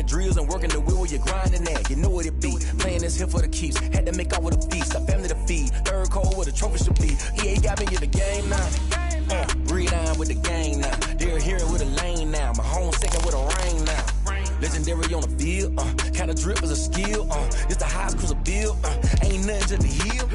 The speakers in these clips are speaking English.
the drills and working the wheel where you're grinding at. You know what it be. Playing this here for the keeps. Had to make out with a feast. A family to feed. Third cold where the trophy should be. EA got me in the game now. Breathe on with the gang now. They're here with a lane now. My home second with a rain now. Legendary on the field. Kinda drip is a skill. It's the highest cruiser bill. Ain't nothing to the hill.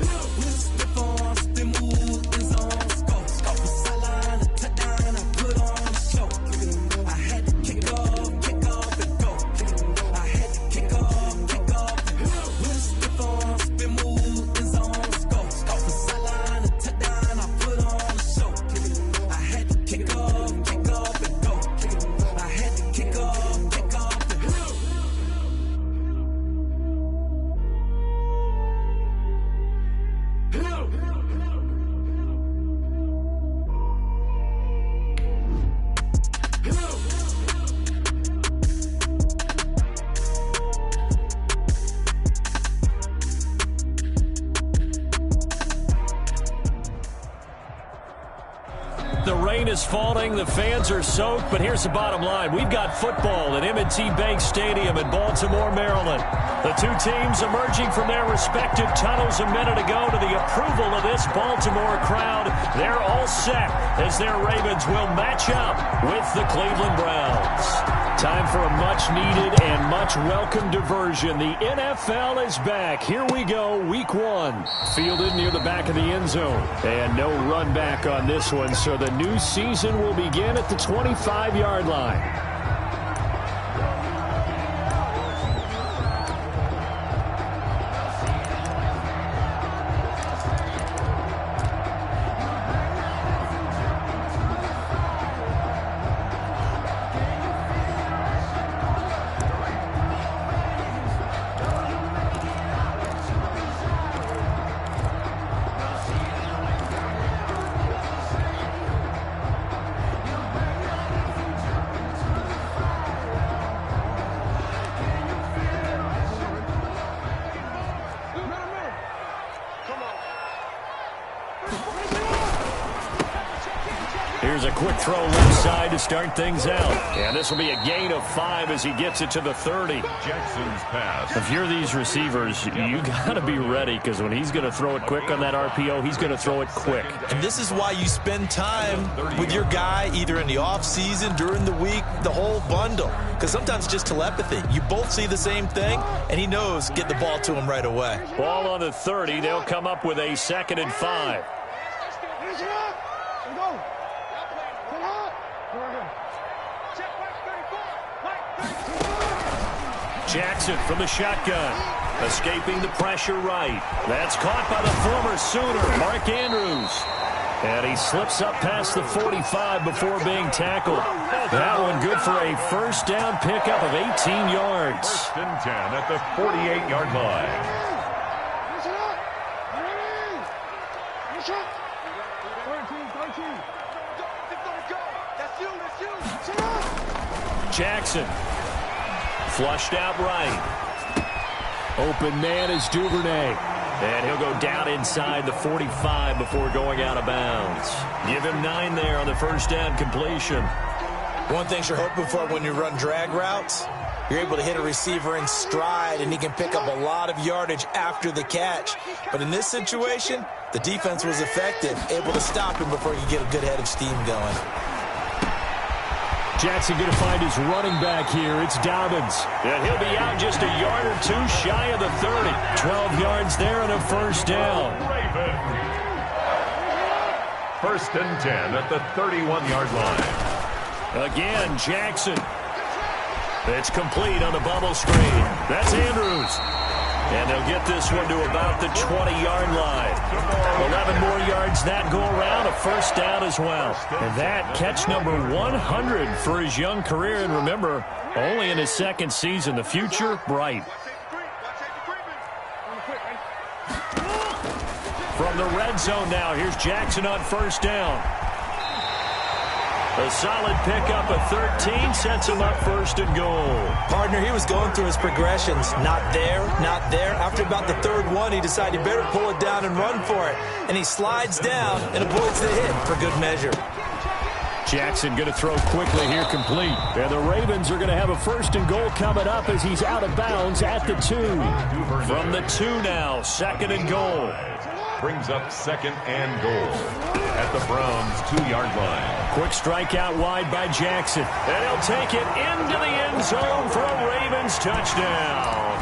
The rain is falling, the fans are soaked, but here's the bottom line. We've got football at M&T Bank Stadium in Baltimore, Maryland. The two teams emerging from their respective tunnels a minute ago to the approval of this Baltimore crowd. They're all set as their Ravens will match up with the Cleveland Browns. Time for a much-needed and much-welcome diversion. The NFL is back. Here we go, Week 1. Fielded near the back of the end zone. And no run back on this one, so the new season will begin at the 25-yard line. Here's a quick throw left side to start things out. And this will be a gain of 5 as he gets it to the 30. Jackson's pass. If you're these receivers, you got to be ready, because when he's going to throw it quick on that RPO, he's going to throw it quick. And this is why you spend time with your guy either in the offseason, during the week, the whole bundle. Because sometimes it's just telepathy. You both see the same thing, and he knows get the ball to him right away. Ball on the 30. They'll come up with a 2nd and 5. Jackson from the shotgun, escaping the pressure right. That's caught by the former Sooner, Mark Andrews. And he slips up past the 45 before being tackled. That one good for a first down pickup of 18 yards. 1st and 10 at the 48-yard line. Jackson. Flushed out right. Open man is Duvernay. And he'll go down inside the 45 before going out of bounds. Give him 9 there on the first down completion. One thing you're hoping for when you run drag routes, you're able to hit a receiver in stride, and he can pick up a lot of yardage after the catch. But in this situation, the defense was effective, able to stop him before you get a good head of steam going. Jackson going to find his running back here. It's Dobbins. And he'll be out just a yard or two shy of the 30. 12 yards there and a first down. 1st and 10 at the 31-yard line. Again, Jackson. It's complete on the bubble screen. That's Andrews. And they'll get this one to about the 20-yard line. 11 more yards that go around, a first down as well. And that catch number 100 for his young career. And remember, only in his 2nd season, the future bright. From the red zone now, here's Jackson on first down. A solid pickup of 13 sets him up 1st and goal. Partner, he was going through his progressions. Not there, not there. After about the 3rd one, he decided he better pull it down and run for it. And he slides down and avoids the hit for good measure. Jackson going to throw quickly here, complete. And the Ravens are going to have a 1st and goal coming up as he's out of bounds at the 2. From the 2 now, 2nd and goal. Brings up 2nd and goal at the Browns' 2-yard line. Quick strike out wide by Jackson. And he'll take it into the end zone for a Ravens touchdown.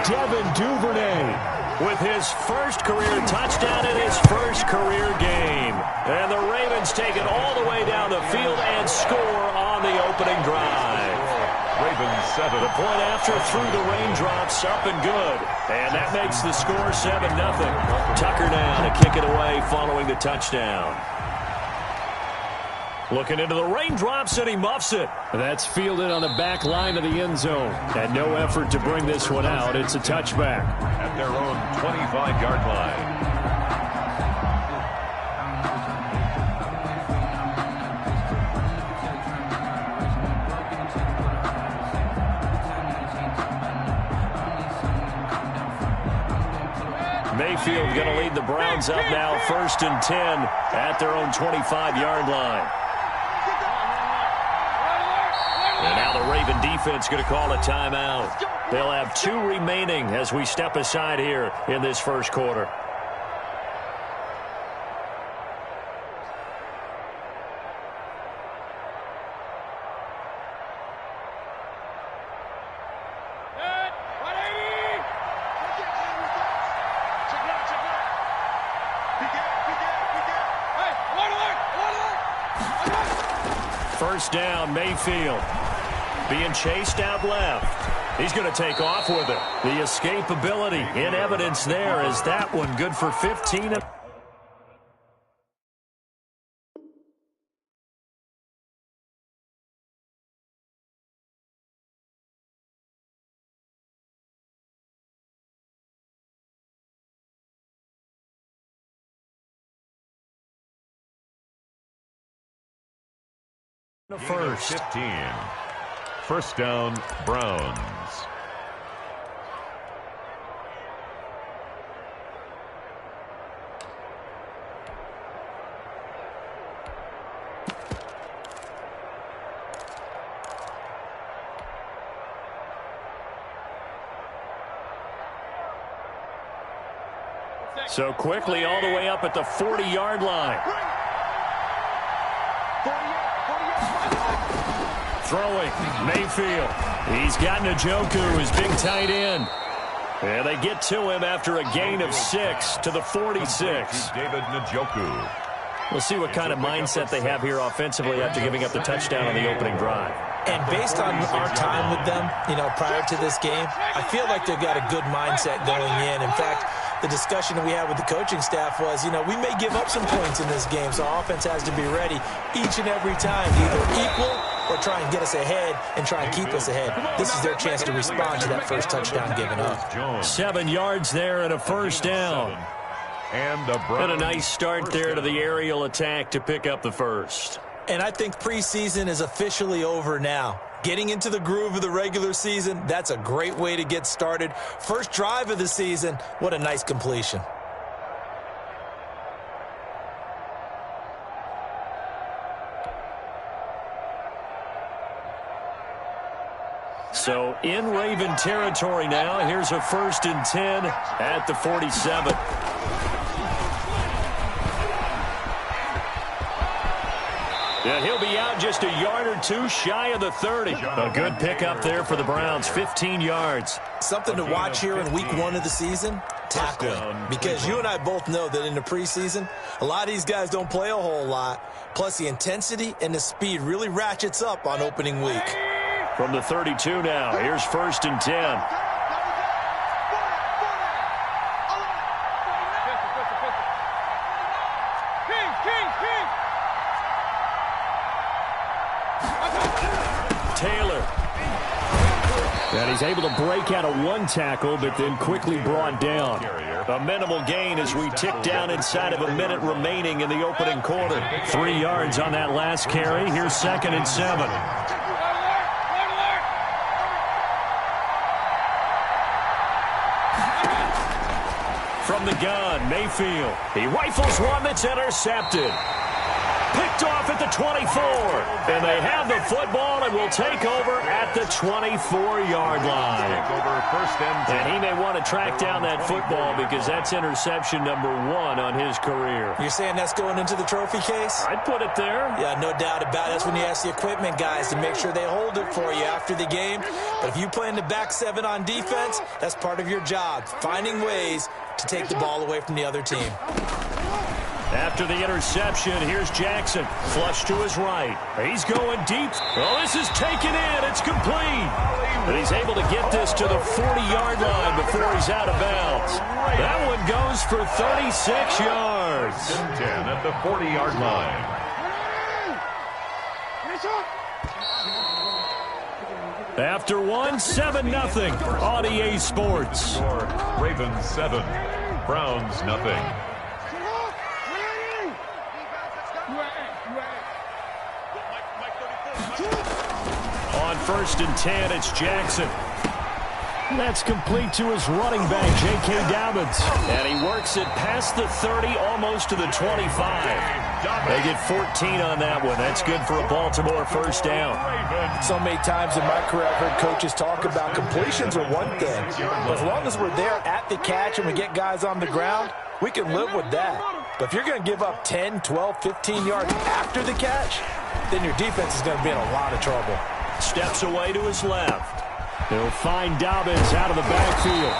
Devin Duvernay with his first career touchdown in his first career game. And the Ravens take it all the way down the field and score on the opening drive. Ravens 7. The point after through the raindrops, up and good. And that makes the score 7-0. Tucker now to kick it away following the touchdown. Looking into the raindrops, and he muffs it. That's fielded on the back line of the end zone. And no effort to bring this one out. It's a touchback. At their own 25-yard line. Mayfield going to lead the Browns up now, 1st and 10 at their own 25-yard line. And now the Raven defense going to call a timeout. They'll have 2 remaining as we step aside here in this first quarter. First down, Mayfield. Being chased out left. He's going to take off with it. The escapability in evidence there is that one good for 15. First 15. First down, Browns. So quickly all the way up at the 40-yard line. Throwing, Mayfield. He's got Njoku, his big tight end. And they get to him after a gain of 6 to the 46. David Njoku. We'll see what kind of mindset they have here offensively after giving up the touchdown on the opening drive. And based on our time with them, prior to this game, I feel like they've got a good mindset going in. In fact, the discussion that we had with the coaching staff was, we may give up some points in this game, so our offense has to be ready each and every time to either equal or try and get us ahead and try and keep us ahead. This is their chance to respond to that first touchdown given up. 7 yards there and a first down. And a nice start there to the aerial attack to pick up the first. And I think preseason is officially over now. Getting into the groove of the regular season, that's a great way to get started. First drive of the season, what a nice completion. So in Raven territory now, here's a 1st and 10 at the 47. And he'll be out just a yard or 2 shy of the 30. A good pickup there for the Browns, 15 yards. Something to watch here in week 1 of the season, tackling. Because you and I both know that in the preseason, a lot of these guys don't play a whole lot. Plus the intensity and the speed really ratchets up on opening week. From the 32 now, here's 1st and 10. Taylor. And he's able to break out of 1 tackle, but then quickly brought down. A minimal gain as we tick down inside of a minute remaining in the opening quarter. 3 yards on that last carry. Here's 2nd and 7. From the gun, Mayfield. He rifles one that's intercepted. Picked Picked off at the 24. And they have the football and will take over at the 24-yard line. And he may want to track down that football because that's interception number 1 on his career. You're saying that's going into the trophy case? I'd put it there. Yeah, no doubt about it. That's when you ask the equipment guys to make sure they hold it for you after the game. But if you play in the back 7 on defense, that's part of your job, finding ways to take the ball away from the other team. After the interception, here's Jackson. Flush to his right. He's going deep. Oh, this is taken in. It's complete. But he's able to get this to the 40-yard line before he's out of bounds. That one goes for 36 yards. 10 at the 40-yard line. After one, 7-0 on EA Sports. Ravens 7, Browns nothing. On 1st and 10, it's Jackson. That's complete to his running back, J.K. Dobbins. And he works it past the 30, almost to the 25. They get 14 on that one. That's good for a Baltimore first down. So many times in my career, I've heard coaches talk about completions are one thing. But as long as we're there at the catch and we get guys on the ground, we can live with that. But if you're going to give up 10, 12, 15 yards after the catch, then your defense is going to be in a lot of trouble. Steps away to his left. He'll find Dobbins out of the backfield.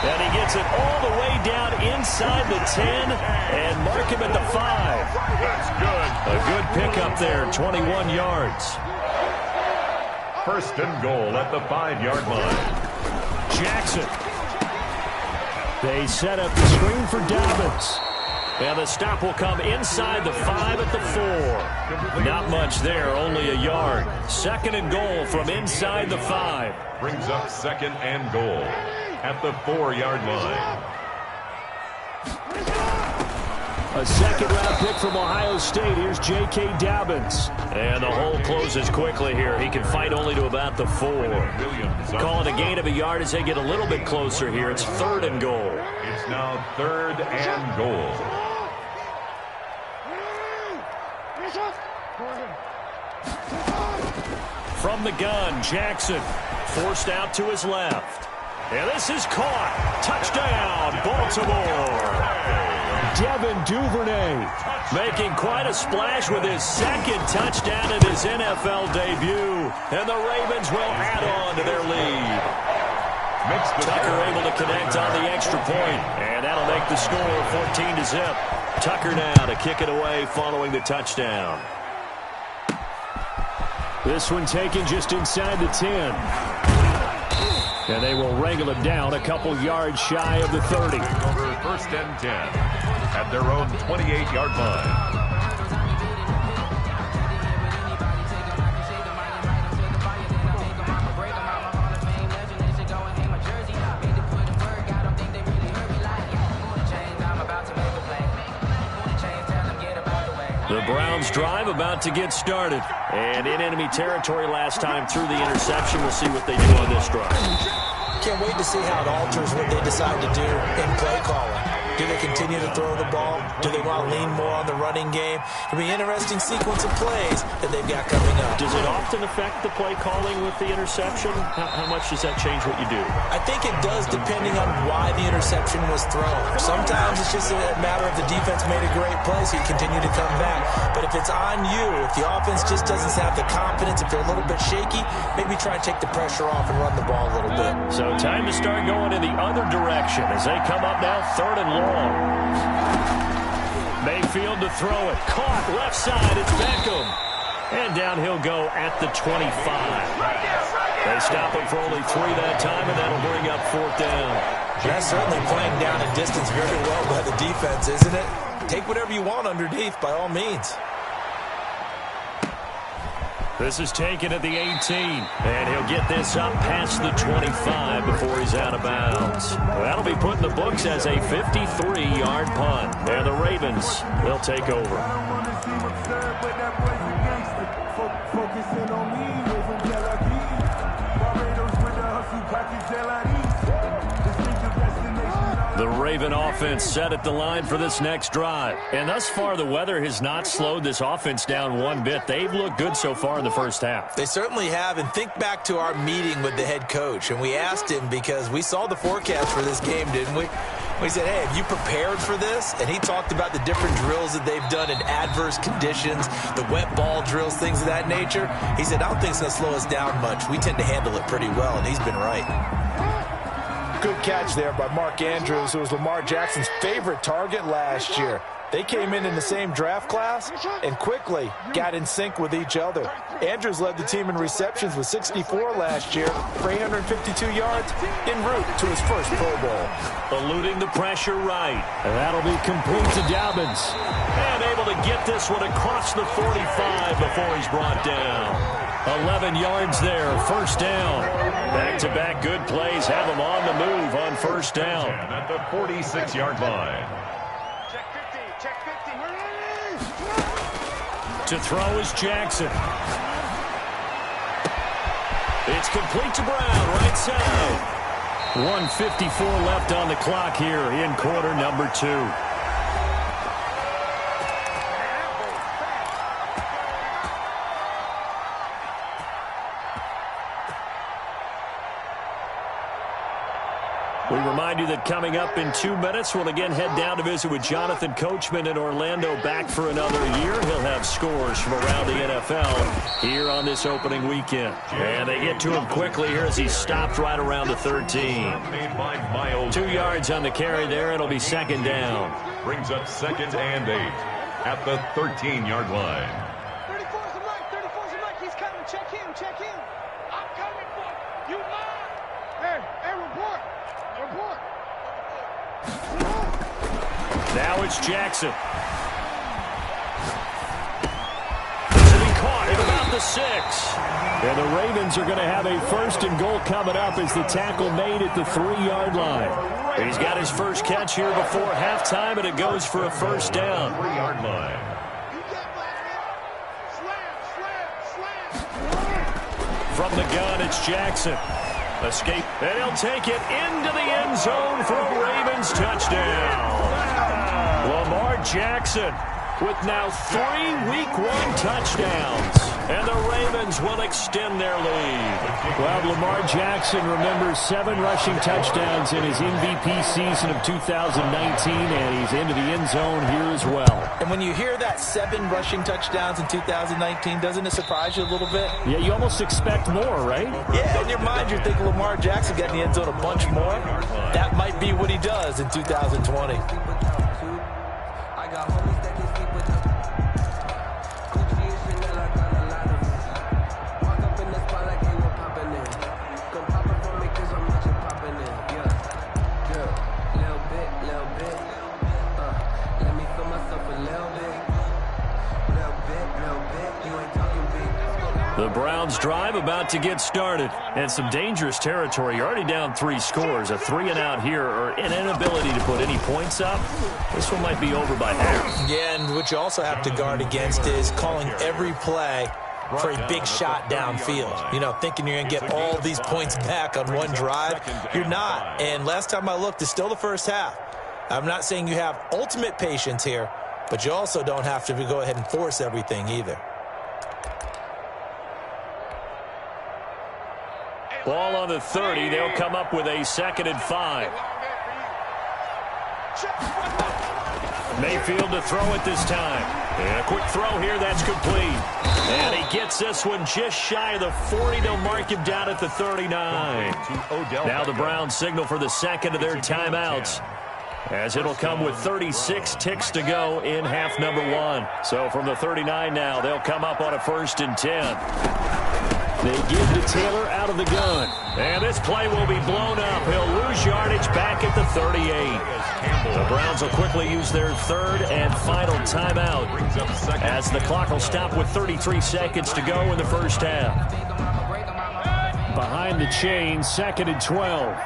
And he gets it all the way down inside the 10 and mark him at the 5. That's good. A good pickup there, 21 yards. 1st and goal at the 5-yard line. Jackson. They set up the screen for Dobbins. And the stop will come inside the 5 at the 4. Not much there, only a yard. 2nd and goal from inside the 5. Brings up 2nd and goal at the 4-yard line. A 2nd-round pick from Ohio State. Here's J.K. Dobbins. And the hole closes quickly here. He can fight only to about the 4. Call it a gain of a yard as they get a little bit closer here. It's 3rd and goal. It's now 3rd and goal. From the gun, Jackson forced out to his left. And this is caught. Touchdown, Baltimore. Devin Duvernay making quite a splash with his 2nd touchdown in his NFL debut. And the Ravens will add on to their lead. Tucker able to connect on the extra point. And that'll make the score 14-0. Tucker now to kick it away following the touchdown. This one taken just inside the 10. And they will wrangle it down a couple yards shy of the 30. Over 1st and 10 at their own 28-yard line. The Browns drive about to get started. And in enemy territory last time through the interception. We'll see what they do on this drive. Can't wait to see how it alters what they decide to do in play calling. Do they continue to throw the ball? Do they want to lean more on the running game? It'll be an interesting sequence of plays that they've got coming up. Does it often affect the play calling with the interception? How much does that change what you do? I think it does depending on why the interception was thrown. Sometimes it's just a matter of the defense made a great play, so you continue to come back. But if it's on you, if the offense just doesn't have the confidence, if they're a little bit shaky, maybe try and take the pressure off and run the ball a little bit. So time to start going in the other direction as they come up now 3rd and long. Mayfield to throw it. Caught left side. It's Beckham. And down he'll go at the 25. They stop him for only 3 that time, and that'll bring up 4th down. That's certainly playing down a distance very well by the defense, isn't it? Take whatever you want underneath by all means. This is taken at the 18, and he'll get this up past the 25 before he's out of bounds. That'll be put in the books as a 53-yard punt. And the Ravens will take over. The Raven offense set at the line for this next drive. And thus far, the weather has not slowed this offense down one bit. They've looked good so far in the first half. They certainly have. And think back to our meeting with the head coach. And we asked him because we saw the forecast for this game, didn't we? We said, hey, have you prepared for this? And he talked about the different drills that they've done in adverse conditions, the wet ball drills, things of that nature. He said, I don't think it's going to slow us down much. We tend to handle it pretty well, and he's been right. Good catch there by Mark Andrews, who was Lamar Jackson's favorite target last year. They came in the same draft class and quickly got in sync with each other. Andrews led the team in receptions with 64 last year for 852 yards en route to his first Pro Bowl. Eluding the pressure right. And that'll be complete to Dobbins. And able to get this one across the 45 before he's brought down. 11 yards there, first down. Back-to-back good plays have him on the move on first down. At the 46-yard line. To throw is Jackson. It's complete to Brown, right side. 1:54 left on the clock here in quarter number 2. We remind you that coming up in 2 minutes, we'll again head down to visit with Jonathan Coachman in Orlando, back for another year. He'll have scores from around the NFL here on this opening weekend. And they get to him quickly here as he's stopped right around the 13. 2 yards on the carry there. It'll be second down. Brings up 2nd and 8 at the 13-yard line. 34's the mic. 34's the mic. He's coming. Check him. Check him. I'm coming for you. Mine. Hey, report. Report. Now it's Jackson. This will be caught at about the 6. And the Ravens are going to have a first and goal coming up as the tackle made at the 3-yard line. He's got his first catch here before halftime, and it goes for a first down. 3-yard line. From the gun, it's Jackson. Escape, and he'll take it into the end zone for a Ravens touchdown. Lamar Jackson with now 3 Week 1 touchdowns. And the Ravens will extend their lead. Well, Lamar Jackson remembers 7 rushing touchdowns in his MVP season of 2019, and he's into the end zone here as well. And when you hear that 7 rushing touchdowns in 2019, doesn't it surprise you a little bit? Yeah, you almost expect more, right? Yeah, in your mind you're thinking Lamar Jackson got in the end zone a bunch more. That might be what he does in 2020. The Browns drive about to get started. And some dangerous territory. You're already down 3 scores. A 3-and-out here, or an inability to put any points up. This one might be over by half. Yeah, and what you also have to guard against is calling every play for a big shot downfield. You know, thinking you're going to get all these points back on one drive. You're not. And last time I looked, it's still the first half. I'm not saying you have ultimate patience here, but you also don't have to go ahead and force everything either. Ball on the 30. They'll come up with a 2nd and 5. Mayfield to throw it this time. And a quick throw here. That's complete. And he gets this one just shy of the 40. They'll mark him down at the 39. Now the Browns signal for the 2nd of their timeouts, as it'll come with 36 ticks to go in half number 1. So from the 39 now, they'll come up on a 1st and 10. They give to Taylor out of the gun. And this play will be blown up. He'll lose yardage back at the 38. The Browns will quickly use their 3rd and final timeout, as the clock will stop with 33 seconds to go in the first half. Behind the chain, 2nd and 12.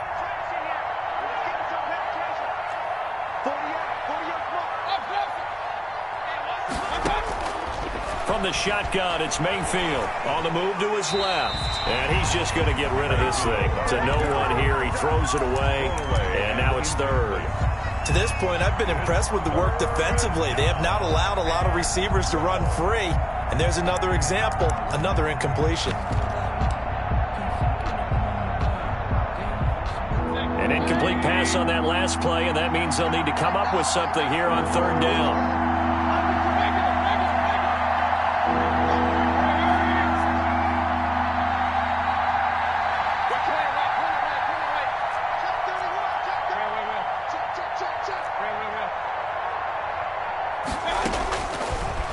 from the shotgun. It's Mayfield on the move to his left. And he's just going to get rid of this thing. To no one here. He throws it away. And now it's third. To this point, I've been impressed with the work defensively. They have not allowed a lot of receivers to run free. And there's another example, another incompletion. An incomplete pass on that last play, and that means they'll need to come up with something here on third down.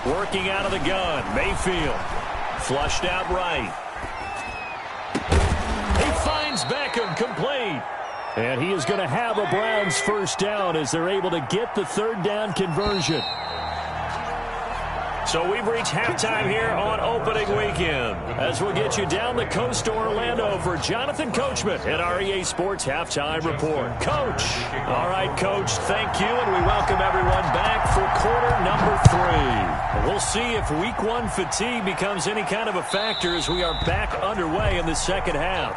Working out of the gun, Mayfield. Flushed out right. He finds Beckham, complete. And he is going to have a Browns first down as they're able to get the third down conversion. So we've reached halftime here on opening weekend as we'll get you down the coast to Orlando for Jonathan Coachman at our EA Sports Halftime Report. Coach. All right, Coach, thank you, and we welcome everyone back for quarter number 3. We'll see if week 1 fatigue becomes any kind of a factor as we are back underway in the second half.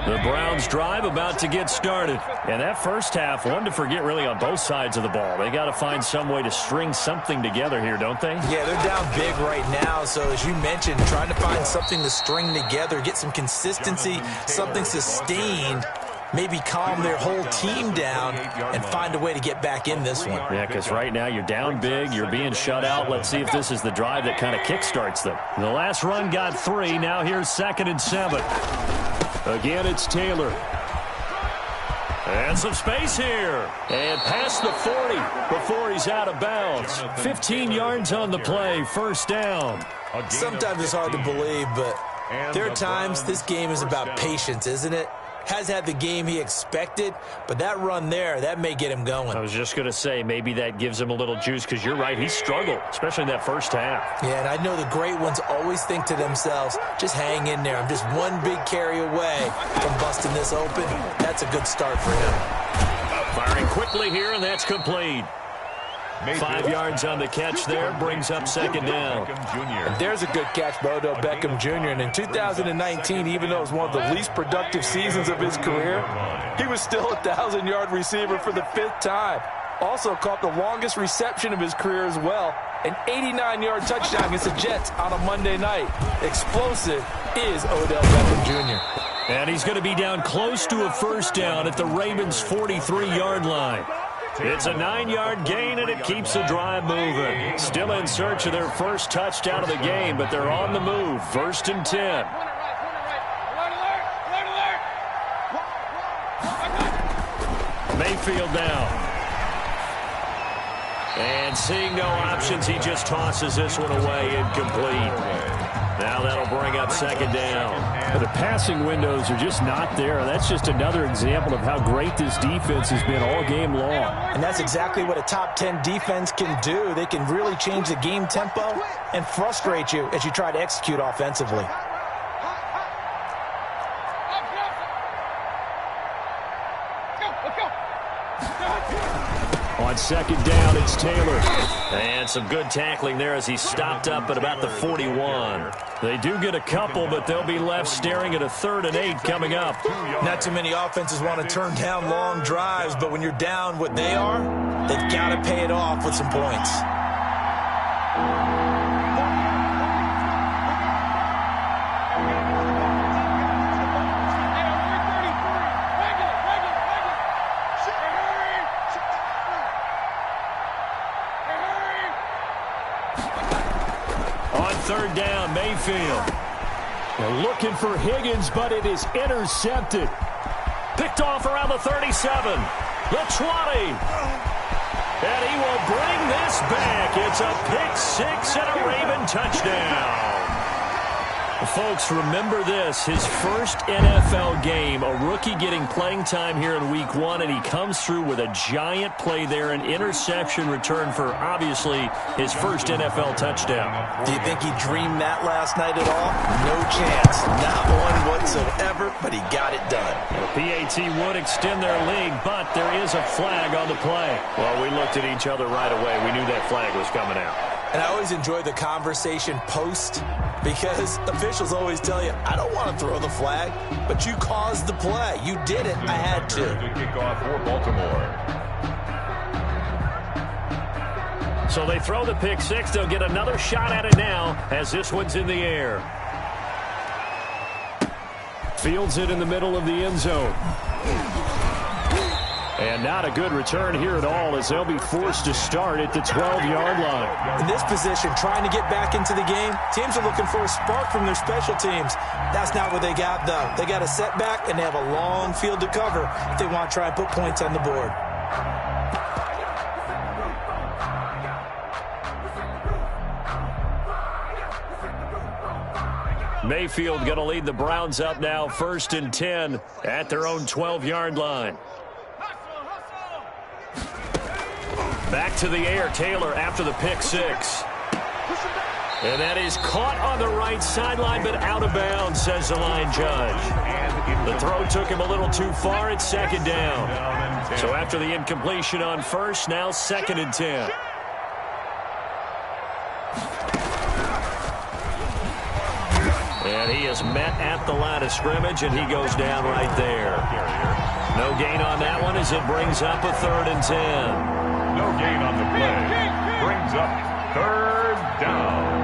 The Browns drive about to get started. And that first half, one to forget really on both sides of the ball. They got to find some way to string something together here, don't they? Yeah, they're down big right now. So as you mentioned, trying to find something to string together, get some consistency, something sustained, maybe calm their whole team down and find a way to get back in this one. Yeah, because right now you're down big, you're being shut out. Let's see if this is the drive that kind of kickstarts them. The last run got 3. Now here's 2nd and 7. Again, it's Taylor. And some space here. And past the 40 before he's out of bounds. 15 yards on the play, first down. Sometimes it's hard to believe, but there are times this game is about patience, isn't it? Has had the game he expected, but that run there, that may get him going. I was just going to say, maybe that gives him a little juice, because you're right, he struggled, especially in that first half. Yeah, and I know the great ones always think to themselves, just hang in there. I'm just one big carry away from busting this open. That's a good start for him. Firing quickly here, and that's complete. 5 yards on the catch there, brings up 2nd down. And there's a good catch by Odell Beckham Jr. And in 2019, even though it was one of the least productive seasons of his career, he was still a 1,000-yard receiver for the 5th time. Also caught the longest reception of his career as well, an 89-yard touchdown against the Jets on a Monday night. Explosive is Odell Beckham Jr. And he's going to be down close to a first down at the Ravens' 43-yard line. It's a 9-yard gain, and it keeps the drive moving. Still in search of their first touchdown of the game, but they're on the move. 1st and 10. Mayfield down. And seeing no options, he just tosses this one away, incomplete. Now that'll bring up 2nd down. But the passing windows are just not there. That's just another example of how great this defense has been all game long. And that's exactly what a top 10 defense can do. They can really change the game tempo and frustrate you as you try to execute offensively. On 2nd down, it's Taylor. And some good tackling there as he stopped up at about the 41. They do get a couple, but they'll be left staring at a 3rd and 8 coming up. Not too many offenses want to turn down long drives, but when you're down what they are, they've got to pay it off with some points. On 3rd down, Mayfield. They're looking for Higgins, but it is intercepted. Picked off around the 37. The 20. And he will bring this back. It's a pick 6 and a Raven touchdown. Folks, remember this, his first NFL game, a rookie getting playing time here in week 1, and he comes through with a giant play there, an interception return for, obviously, his first NFL touchdown. Do you think he dreamed that last night at all? No chance. Not one whatsoever, but he got it done. The PAT would extend their lead, but there is a flag on the play. Well, we looked at each other right away. We knew that flag was coming out. And I always enjoy the conversation post because officials always tell you, I don't want to throw the flag, but you caused the play. You did it. I had to. The kickoff for Baltimore. So they throw the pick six. They'll get another shot at it now as this one's in the air. Fields it in the middle of the end zone. And not a good return here at all as they'll be forced to start at the 12-yard line. In this position, trying to get back into the game, teams are looking for a spark from their special teams. That's not what they got, though. They got a setback, and they have a long field to cover if they want to try and put points on the board. Mayfield going to lead the Browns up now, 1st and 10 at their own 12-yard line. Back to the air, Taylor after the pick six. And that is caught on the right sideline, but out of bounds, says the line judge. The throw took him a little too far. It's 2nd down. So after the incompletion on 1st, now 2nd and 10. And he is met at the line of scrimmage, and he goes down right there. No gain on that one as it brings up a 3rd and 10. No gain on the play. Brings up 3rd down.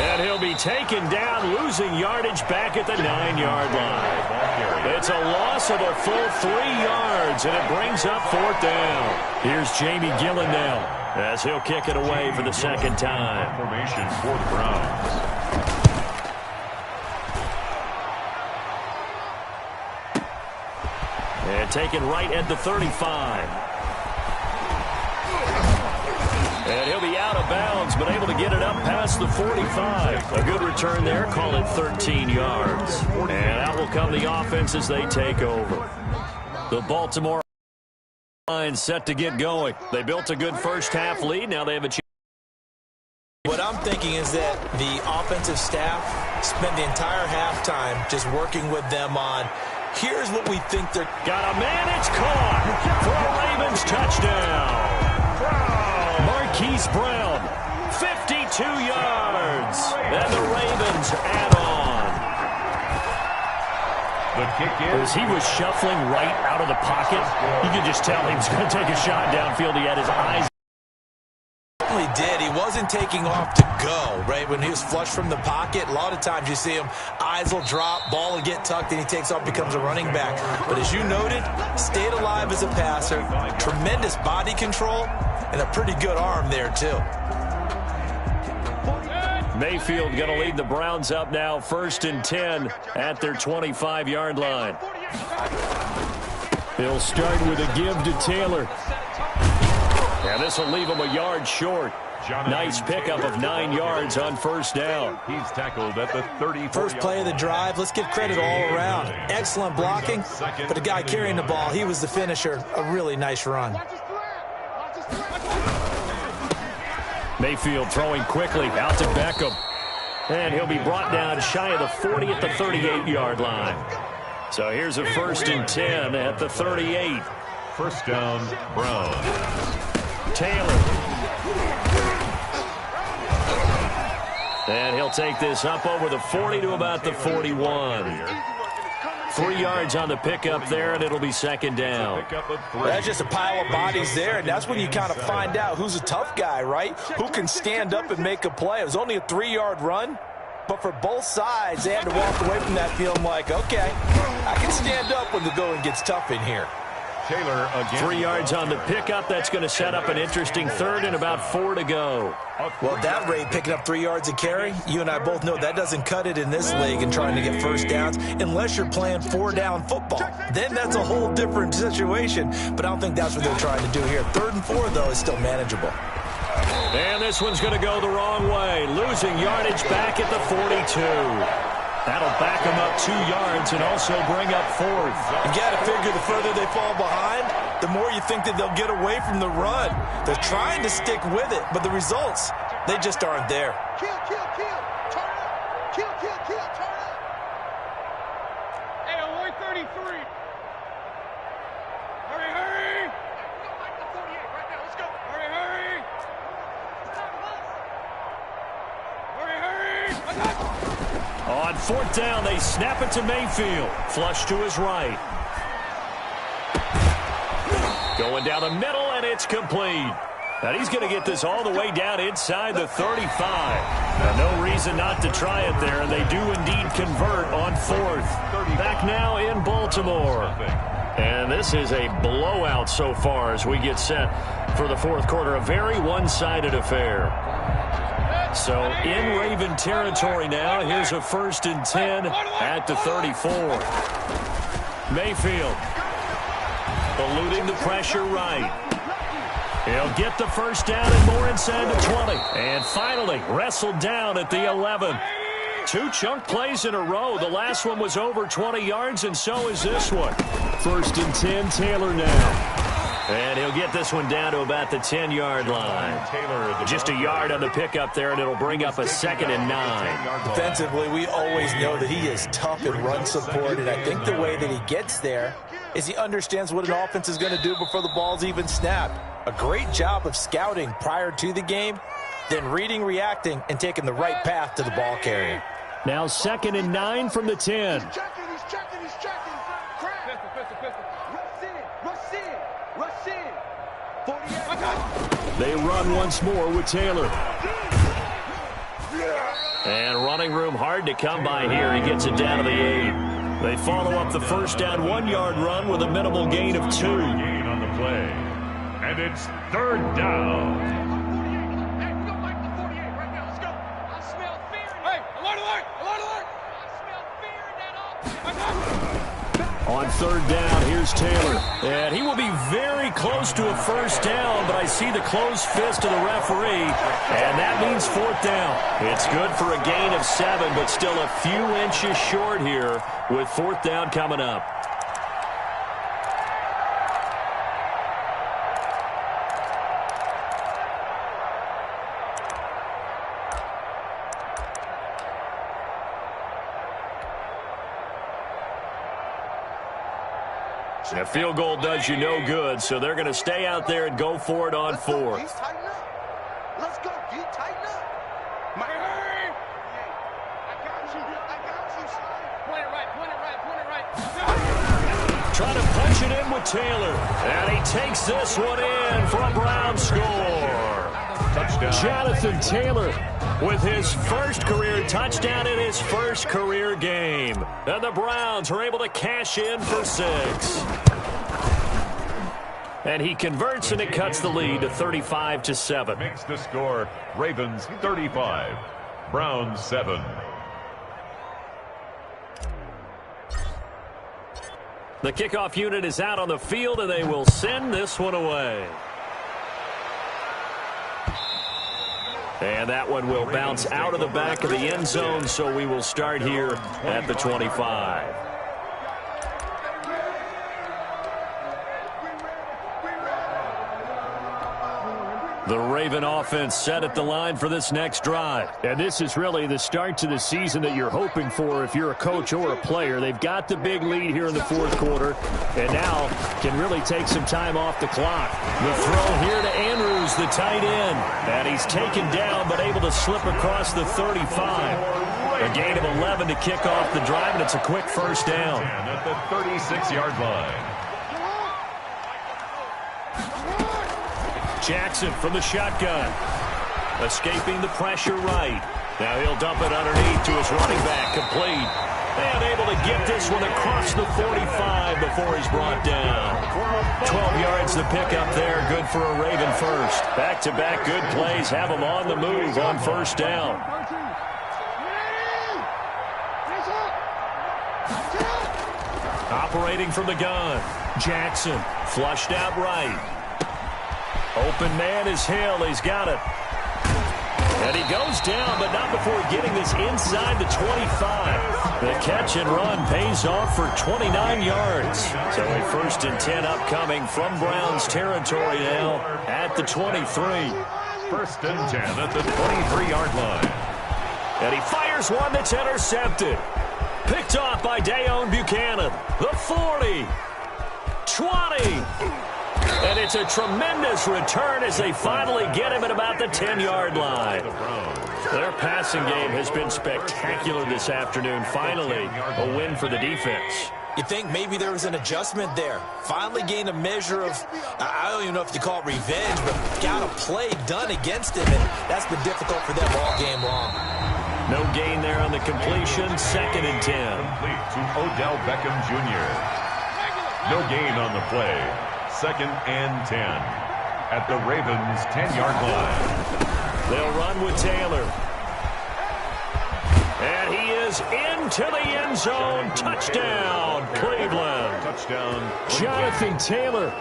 And he'll be taken down, losing yardage back at the 9-yard line. It's a loss of a full 3 yards, and it brings up 4th down. Here's Jamie Gillen now as he'll kick it away for the 2nd time. Formation for the Browns. And taken right at the 35. And he'll be out of bounds, but able to get it up past the 45. A good return there, call it 13 yards. And out will come the offense as they take over. The Baltimore line set to get going. They built a good first-half lead. Now they have a chance. What I'm thinking is that the offensive staff spent the entire halftime just working with them on, here's what we think they're... Got a man, it's caught for a Ravens touchdown. Marquise Brown, 52 yards. And the Ravens add on. The kick is... As he was shuffling right out of the pocket, you could just tell he was going to take a shot downfield. He had his eyes. He did. He wasn't taking off to go, right? When he was flush from the pocket, a lot of times you see him, eyes will drop, ball will get tucked, and he takes off, becomes a running back. But as you noted, stayed alive as a passer, tremendous body control, and a pretty good arm there, too. Mayfield going to lead the Browns up now, 1st and 10 at their 25-yard line. He'll start with a give to Taylor. And this will leave him a yard short. Nice pickup of 9 yards on 1st down. He's tackled at the 30. First play of the drive. Let's give credit all around. Excellent blocking, but the guy carrying the ball, he was the finisher. A really nice run. Mayfield throwing quickly out to Beckham. And he'll be brought down shy of the 40 at the 38-yard line. So here's a 1st and 10 at the 38. 1st down, Browns. Taylor. And he'll take this up over the 40 to about the 41. 3 yards on the pickup there, and it'll be 2nd down. That's just a pile of bodies there, and that's when you kind of find out who's a tough guy, right? Who can stand up and make a play. It was only a 3-yard run, but for both sides, they had to walk away from that feeling like, okay, I can stand up when the going gets tough in here. Taylor again. 3 yards on the pickup. That's going to set up an interesting 3rd and about 4 to go. Well, at that rate, picking up 3 yards a carry, you and I both know that doesn't cut it in this league and trying to get 1st downs unless you're playing 4-down football. Then that's a whole different situation, but I don't think that's what they're trying to do here. 3rd and 4, though, is still manageable. And this one's going to go the wrong way, losing yardage back at the 42. That'll back them up 2 yards and also bring up 4th. You got to figure the further they fall behind, the more you think that they'll get away from the run. They're trying to stick with it, but the results, they just aren't there. Kill, kill, kill. Turn up. Kill, kill, kill. Turn up. Hey, Lloyd 33. Hurry, hurry. Go back to 48 right now. Let's go. Hurry, hurry. Hurry, hurry. On 4th down, they snap it to Mayfield. Flush to his right. Going down the middle, and it's complete. Now he's going to get this all the way down inside the 35. Now, no reason not to try it there, and they do indeed convert on 4th. Back now in Baltimore. And this is a blowout so far as we get set for the 4th quarter. A very one-sided affair. So in Raven territory now. Here's a 1st and 10 at the 34. Mayfield eluding the pressure right. He'll get the 1st down and more inside the 20. And finally wrestled down at the 11. 2 chunk plays in a row. The last one was over 20 yards, and so is this one. 1st and 10, Taylor now. And he'll get this one down to about the 10-yard line. Just a yard on the pickup there, and it'll bring up a 2nd and 9. Defensively, we always know that he is tough in run support, and I think the way that he gets there is he understands what an offense is going to do before the ball's even snapped. A great job of scouting prior to the game, then reading, reacting, and taking the right path to the ball carrier. Now 2nd and 9 from the 10. He's checking. Crap. Rush in. Rush in. 48. They run once more with Taylor. And running room hard to come by here. He gets it down to the 8. They follow up the 1st down 1-yard run with a minimal gain of 2. Gain on the play. And it's 3rd down. Hey, we go back to 48 right now. Let's go. I smell fear. Hey, alert. I smell fear in that offense. On 3rd down, here's Taylor. And he will be very close to a 1st down, but I see the closed fist of the referee, and that means 4th down. It's good for a gain of 7, but still a few inches short here with 4th down coming up. A field goal does you no good, so they're going to stay out there and go for it on 4. Let's go, D. Tighten up. Hurry. I got you, son. Point it right. Trying to punch it in with Taylor. And he takes this one in for a Brown score. Touchdown. Jonathan Taylor with his 1st career touchdown in his 1st career game. And the Browns are able to cash in for 6. And he converts, and it cuts the lead to 35-7. Makes the score Ravens 35, Browns 7. The kickoff unit is out on the field, and they will send this one away. And that one will bounce out of the back of the end zone, so we will start here at the 25. The Raven offense set at the line for this next drive. And this is really the start to the season that you're hoping for if you're a coach or a player. They've got the big lead here in the 4th quarter, and now can really take some time off the clock. The throw here to Andrews, the tight end. And he's taken down but able to slip across the 35. A gain of 11 to kick off the drive, and it's a quick 1st down. At the 36-yard line. Jackson from the shotgun. Escaping the pressure right. Now he'll dump it underneath to his running back, complete. And able to get this one across the 45 before he's brought down. 12 yards to pick up there, good for a Raven 1st. Back-to-back good plays have him on the move on 1st down. Operating from the gun. Jackson flushed out right. Open man is Hill. He's got it. And he goes down, but not before getting this inside the 25. The catch and run pays off for 29 yards. So a 1st and 10 upcoming from Browns territory now at the 23. 1st and 10 at the 23-yard line. And he fires one that's intercepted. Picked off by Dawg Buchanan. The 40. 20. And it's a tremendous return as they finally get him at about the 10-yard line. Their passing game has been spectacular this afternoon. Finally, a win for the defense. You think maybe there was an adjustment there. Finally gained a measure of, I don't even know if you call it revenge, but got a play done against him, and that's been difficult for them all game long. No gain there on the completion. 2nd and 10. Complete to Odell Beckham Jr. No gain on the play. 2nd and 10 at the Ravens' 10-yard line. They'll run with Taylor. And he is into the end zone. Touchdown, Cleveland. Touchdown. Jonathan Taylor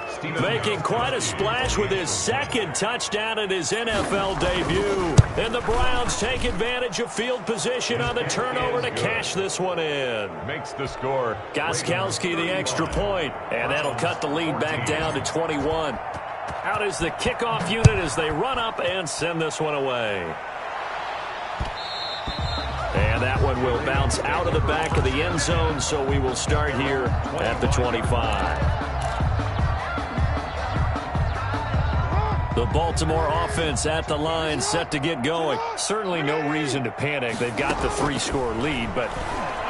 making quite a splash with his 2nd touchdown in his NFL debut. And the Browns take advantage of field position on the turnover to cash this one in. Makes the score. Gostkowski the extra point, and that'll cut the lead back down to 21. Out is the kickoff unit as they run up and send this one away. And that one will bounce out of the back of the end zone, so we will start here at the 25. The Baltimore offense at the line, set to get going. Certainly no reason to panic. They've got the 3-score lead, but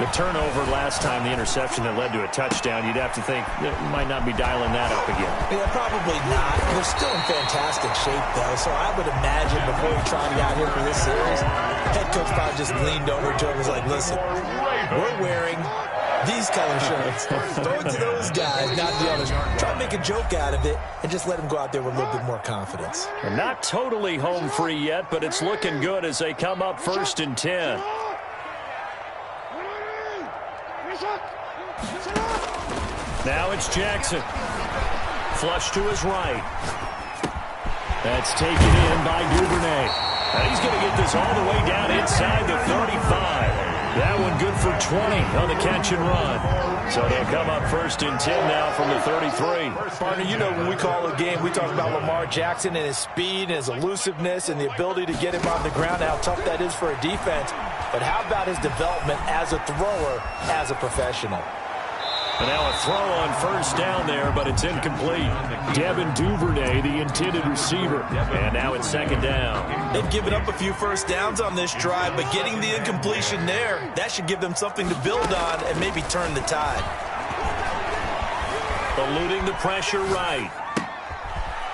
the turnover last time, the interception that led to a touchdown, you'd have to think that might not be dialing that up again. Yeah, probably not. They're still in fantastic shape, though, so I would imagine before he trotted out here for this series, head coach probably just leaned over to him and was like, listen, we're wearing these color shirts. Throw it to those guys, not the others. Try to make a joke out of it and just let them go out there with a little bit more confidence. They're not totally home free yet, but it's looking good as they come up 1st and 10. Now it's Jackson. Flush to his right. That's taken in by Duvernay. And he's going to get this all the way down inside the 35. That one good for 20 on the catch and run. So they'll come up 1st and 10 now from the 33. Partner, you know when we call a game, we talk about Lamar Jackson and his speed and his elusiveness and the ability to get him on the ground, how tough that is for a defense. But how about his development as a thrower, as a professional? And now a throw on 1st down there, but it's incomplete. Devin Duvernay, the intended receiver. And now it's 2nd down. They've given up a few 1st downs on this drive, but getting the incompletion there, that should give them something to build on and maybe turn the tide. Eluding the pressure right.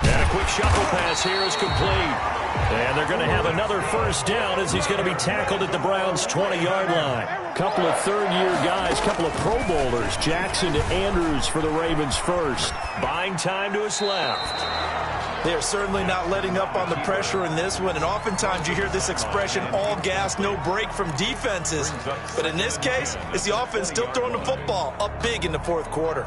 And a quick shuffle pass here is complete. And they're going to have another 1st down as he's going to be tackled at the Browns' 20-yard line. Couple of 3rd-year guys, couple of Pro Bowlers. Jackson to Andrews for the Ravens first. Buying time to his left. They are certainly not letting up on the pressure in this one, and oftentimes you hear this expression, all gas, no break from defenses. But in this case, it's the offense still throwing the football up big in the 4th quarter.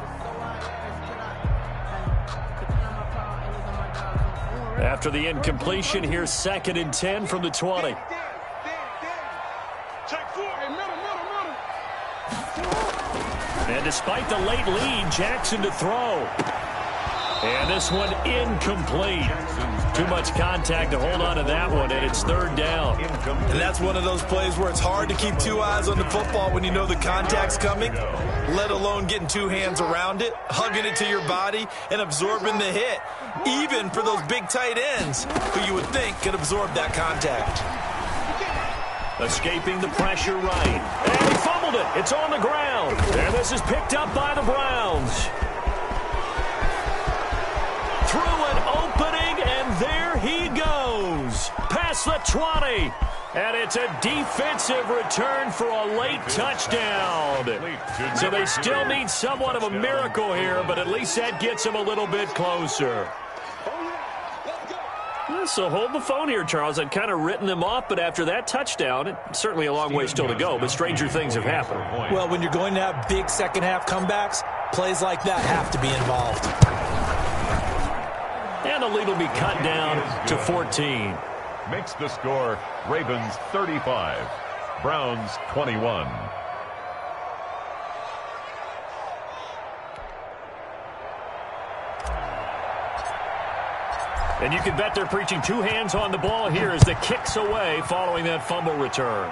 After the incompletion, here's 2nd and 10 from the 20. And despite the late lead, Jackson to throw. And this one incomplete. Too much contact to hold on to that one, and it's 3rd down. And that's one of those plays where it's hard to keep 2 eyes on the football when you know the contact's coming, let alone getting 2 hands around it, hugging it to your body, and absorbing the hit, even for those big tight ends who you would think could absorb that contact. Escaping the pressure right. And he fumbled it. It's on the ground. And this is picked up by the Browns. Through an opening, and there he goes. Past the 20. And it's a defensive return for a late touchdown. So they still need somewhat of a miracle here, but at least that gets them a little bit closer. So hold the phone here, Charles. I'd kind of written them off, but after that touchdown, it's certainly a long way still to go, but stranger things have happened. Well, when you're going to have big second-half comebacks, plays like that have to be involved. And And the lead will be cut down to 14. Makes the score Ravens 35, Browns 21. And you can bet they're preaching two hands on the ball here as the kick's away following that fumble return.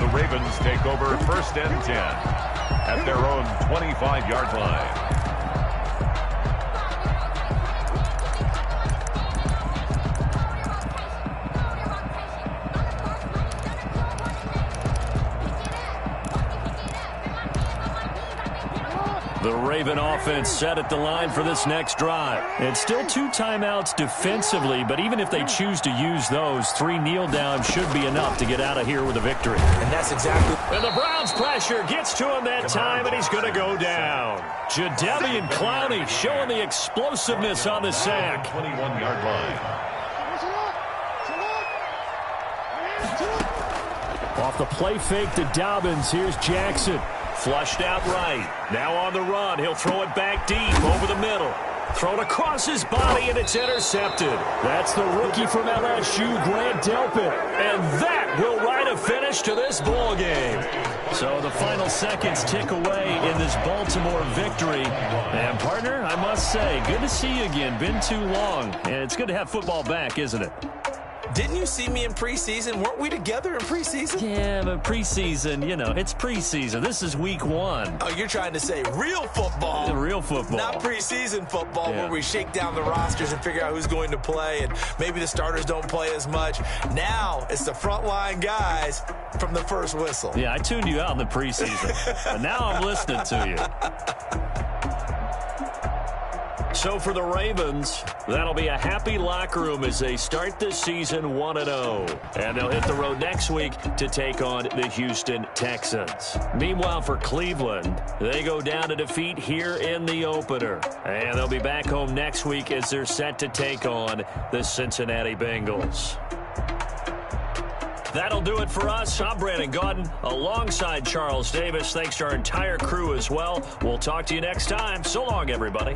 The Ravens take over 1st and 10 at their own 25-yard line. The Raven offense set at the line for this next drive. It's still 2 timeouts defensively, but even if they choose to use those, 3 kneel downs should be enough to get out of here with a victory. And that's exactly... And the Browns pressure gets to him that time, and he's going to go down. Jadeveon Clowney showing the explosiveness on the sack. 21-yard line. Off the play fake to Dobbins, here's Jackson. Flushed out right. Now on the run. He'll throw it back deep over the middle. Thrown across his body, and it's intercepted. That's the rookie from LSU, Grant Delpit. And that will write a finish to this ball game. So the final seconds tick away in this Baltimore victory. And, partner, I must say, good to see you again. Been too long. And it's good to have football back, isn't it? Didn't you see me in preseason? Weren't we together in preseason? Yeah, but preseason, you know, it's preseason. This is week 1. Oh, you're trying to say real football. Real football. Not preseason football where we shake down the rosters and figure out who's going to play, and maybe the starters don't play as much. Now it's the frontline guys from the first whistle. Yeah, I tuned you out in the preseason, but now I'm listening to you. So for the Ravens, that'll be a happy locker room as they start this season 1-0. And they'll hit the road next week to take on the Houston Texans. Meanwhile, for Cleveland, they go down to defeat here in the opener. And they'll be back home next week as they're set to take on the Cincinnati Bengals. That'll do it for us. I'm Brandon Gaudin alongside Charles Davis. Thanks to our entire crew as well. We'll talk to you next time. So long, everybody.